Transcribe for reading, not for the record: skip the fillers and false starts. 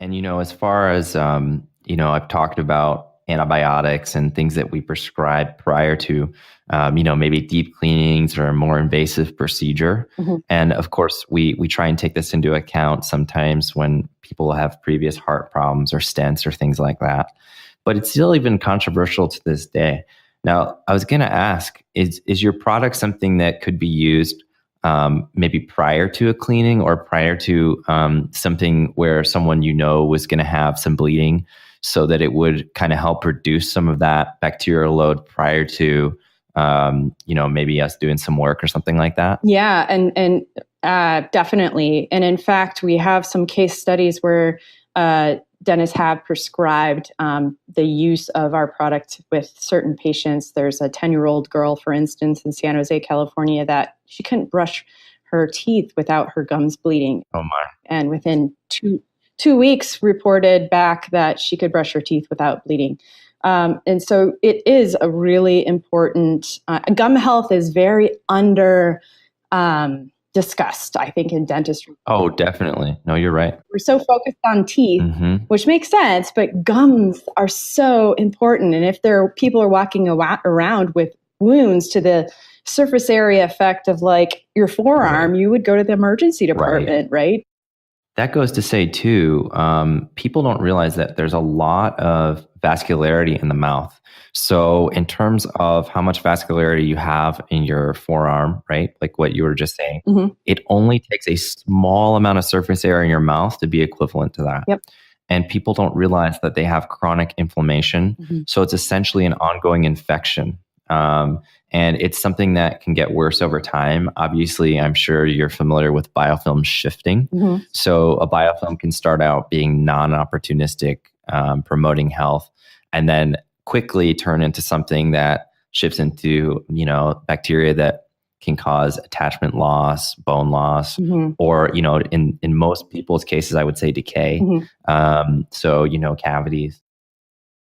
And, as far as, I've talked about antibiotics and things that we prescribe prior to, maybe deep cleanings or a more invasive procedure. Mhm. And of course, we try and take this into account sometimes when people have previous heart problems or stents or things like that. But it's still even controversial to this day. Now, I was going to ask, is your product something that could be used maybe prior to a cleaning or prior to something where someone was going to have some bleeding, so that it would kind of help reduce some of that bacterial load prior to maybe us doing some work or something like that? Yeah, and definitely. And in fact, we have some case studies where dentists have prescribed the use of our product with certain patients. There's a 10-year-old girl, for instance, in San Jose, California, that she couldn't brush her teeth without her gums bleeding. Oh my. And within two weeks reported back that she could brush her teeth without bleeding. And so it is a really important, gum health is very under discussed, I think, in dentistry. Oh, definitely. No, you're right. We're so focused on teeth, which makes sense, but gums are so important. And if people are walking around with wounds to the surface area effect of like your forearm, you would go to the emergency department, right? That goes to say too, people don't realize that there's a lot of vascularity in the mouth. So in terms of how much vascularity you have in your forearm, right? Like what you were just saying, it only takes a small amount of surface area in your mouth to be equivalent to that. Yep. And people don't realize that they have chronic inflammation. So it's essentially an ongoing infection. And it's something that can get worse over time. Obviously, I'm sure you're familiar with biofilm shifting. So a biofilm can start out being non-opportunistic, promoting health, and then quickly turn into something that shifts into, bacteria that can cause attachment loss, bone loss, or, in most people's cases, I would say decay. So, cavities.